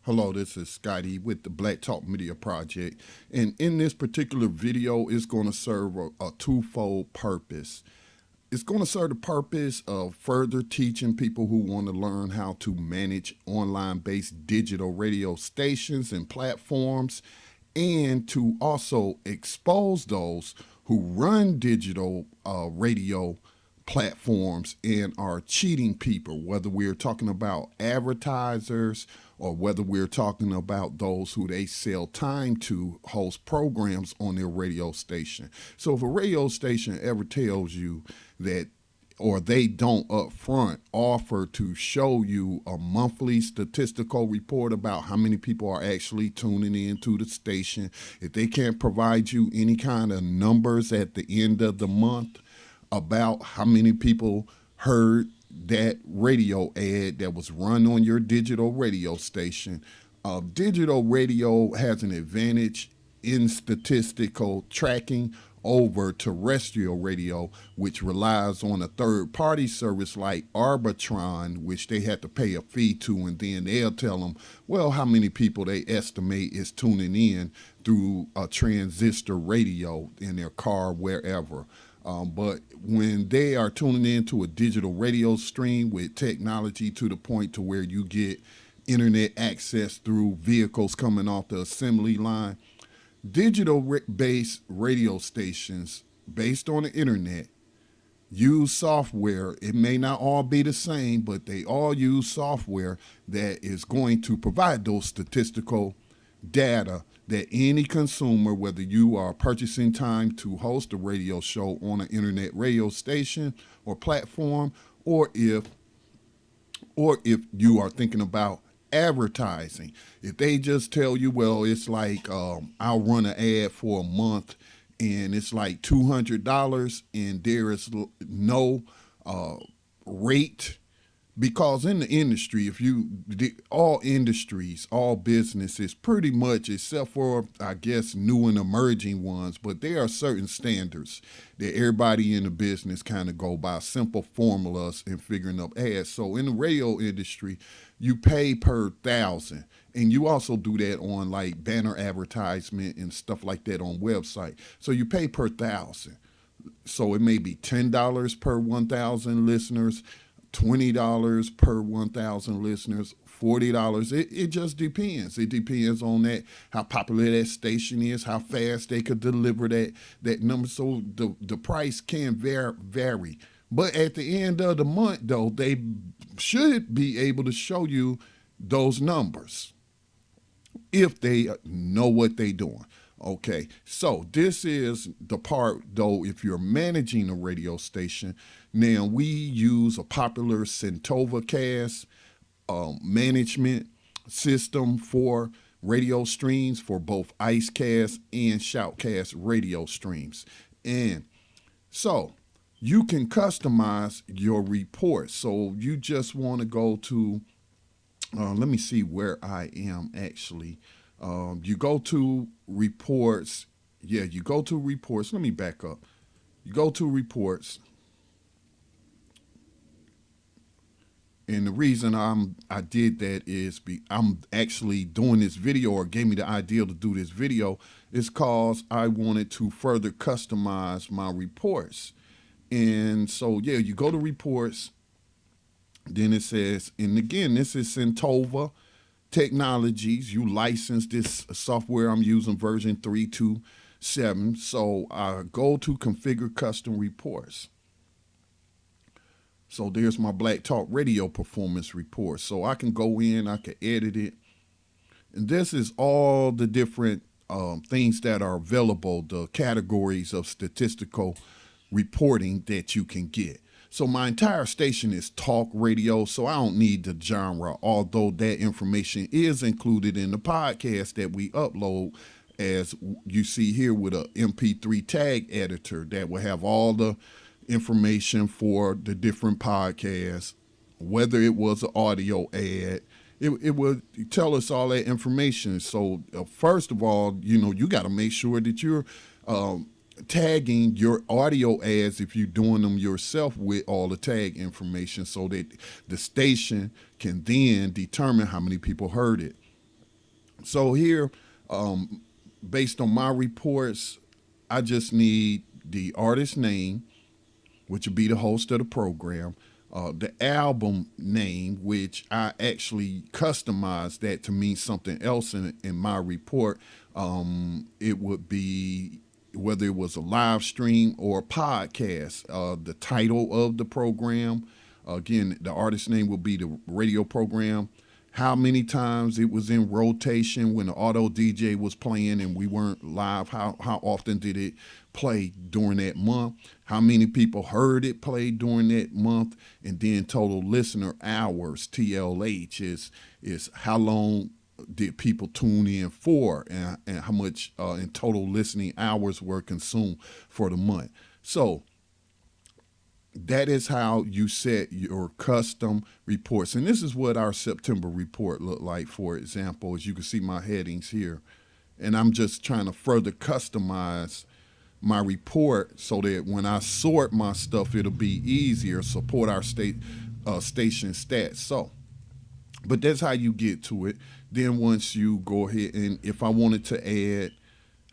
Hello, this is Scotty with the Black Talk Media Project. And in this particular video, it's going to serve a twofold purpose. It's going to serve the purpose of further teaching people who want to learn how to manage online based digital radio stations and platforms, and to also expose those who run digital radio platforms and are cheating people, whether we're talking about advertisers or whether we're talking about those who they sell time to host programs on their radio station. So if a radio station ever tells you that, or they don't upfront offer to show you a monthly statistical report about how many people are actually tuning in to the station, if they can't provide you any kind of numbers at the end of the month about how many people heard that radio ad that was run on your digital radio station. Digital radio has an advantage in statistical tracking over terrestrial radio, which relies on a third party service like Arbitron, which they have to pay a fee to, and then they'll tell them, well, how many people they estimate is tuning in through a transistor radio in their car, wherever. But when they are tuning into a digital radio stream with technology to the point to where you get internet access through vehicles coming off the assembly line, digital-based radio stations based on the internet use software. It may not all be the same, but they all use software that is going to provide those statistical data that any consumer, whether you are purchasing time to host a radio show on an internet radio station or platform, or if you are thinking about advertising, if they just tell you, well, it's like I'll run an ad for a month and it's like $200 and there is no rate, because in the industry, if you all industries, all businesses, pretty much, except for I guess new and emerging ones, but there are certain standards that everybody in the business kind of go by, simple formulas in figuring up ads. So in the radio industry, you pay per thousand, and you also do that on like banner advertisement and stuff like that on website. So you pay per thousand. So it may be $10 per 1,000 listeners, $20 per 1,000 listeners, $40. It just depends. It depends on that, how popular that station is, how fast they could deliver that number. So the price can vary. But at the end of the month, though, they should be able to show you those numbers if they know what they're doing. Okay, so this is the part, though, if you're managing a radio station. Now, we use a popular Centovacast management system for radio streams for both IceCast and Shoutcast radio streams. And so you can customize your report. So you just want to go to, let me see where I am actually. You go to reports. Yeah, you go to reports. Let me back up. You go to reports. And the reason I did that is I'm actually doing this video, or gave me the idea to do this video, is because I wanted to further customize my reports. And so, yeah, you go to reports. Then it says, and again, this is Centova Technologies. You license this software. I'm using version 3.2.7. So I go to configure custom reports. So there's my Black Talk Radio performance report. So I can go in, I can edit it. And this is all the different things that are available, the categories of statistical reporting that you can get. So my entire station is talk radio, so I don't need the genre, although that information is included in the podcast that we upload, as you see here, with a MP3 tag editor that will have all the information for the different podcasts, whether it was an audio ad. It would tell us all that information. So first of all, you got to make sure that you're tagging your audio ads, if you're doing them yourself, with all the tag information, so that the station can then determine how many people heard it. So here, um, based on my reports, I just need the artist name, which would be the host of the program, the album name, which I actually customized that to mean something else in my report. It would be whether it was a live stream or a podcast, the title of the program. Again, the artist name will be the radio program, how many times it was in rotation when the auto DJ was playing and we weren't live, how often did it play during that month, how many people heard it play during that month, and then total listener hours, TLH, is how long did people tune in for, and how much in total listening hours were consumed for the month. So that is how you set your custom reports. And this is what our September report looked like, for example, as you can see my headings here. And I'm just trying to further customize my report so that when I sort my stuff, it'll be easier, support our station stats. So, but that's how you get to it. Then once you go ahead, and if I wanted to add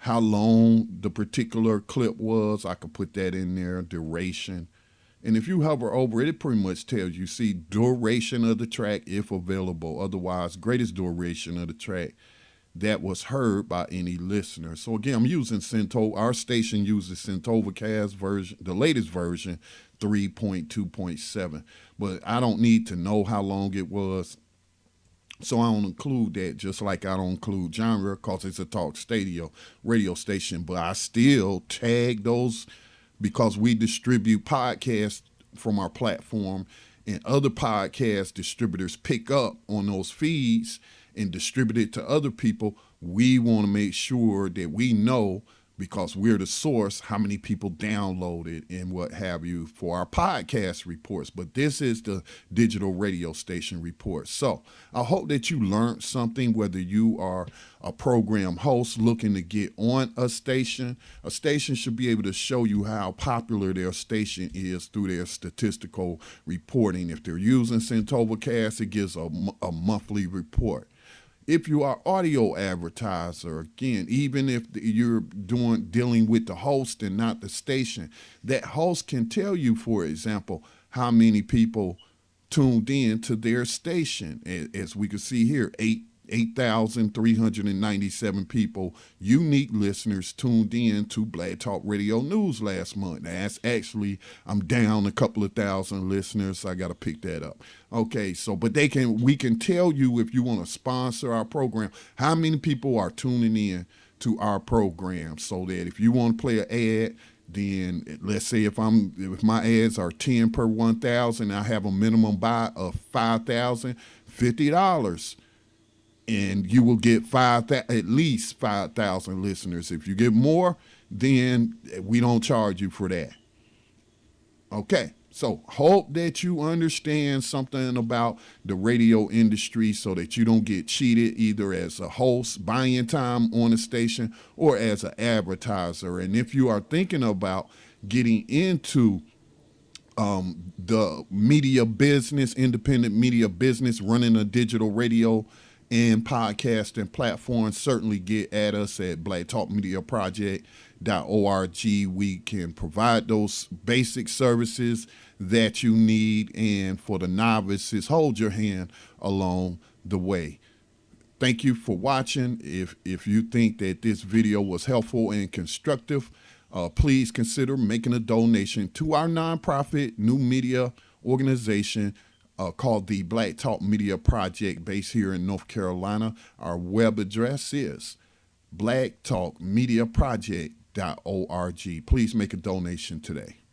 how long the particular clip was, I could put that in there, duration. And if you hover over it, it pretty much tells you, see, duration of the track if available. Otherwise, greatest duration of the track that was heard by any listener. So again, I'm using Centova. Our station uses Centovacast version, the latest version, 3.2.7. But I don't need to know how long it was. So I don't include that, just like I don't include genre because it's a talk radio station. But I still tag those because we distribute podcasts from our platform, and other podcast distributors pick up on those feeds and distribute it to other people. We want to make sure that we know, because we're the source, how many people download it and what have you for our podcast reports. But this is the digital radio station report. So I hope that you learned something, whether you are a program host looking to get on a station. A station should be able to show you how popular their station is through their statistical reporting. If they're using Centovacast, it gives a monthly report. If you are audio advertiser, again, even if you're dealing with the host and not the station, that host can tell you, for example, how many people tuned in to their station. As we can see here, 8,397 people, unique listeners, tuned in to Black Talk Radio News last month. That's actually, I'm down a couple of thousand listeners. I got to pick that up. Okay, so, but we can tell you, if you want to sponsor our program, how many people are tuning in to our program, so that if you want to play an ad, then let's say if my ads are 10 per 1,000, I have a minimum buy of $5,000, $50. And you will get at least 5,000 listeners. If you get more, then we don't charge you for that. Okay, so hope that you understand something about the radio industry so that you don't get cheated either as a host, buying time on a station, or as an advertiser. And if you are thinking about getting into the media business, independent media business, running a digital radio and podcast and platforms, certainly get at us at blacktalkmediaproject.org. We can provide those basic services that you need, and for the novices, hold your hand along the way. Thank you for watching. If you think that this video was helpful and constructive, please consider making a donation to our nonprofit new media organization called the Black Talk Media Project, based here in North Carolina. Our web address is blacktalkmediaproject.org. Please make a donation today.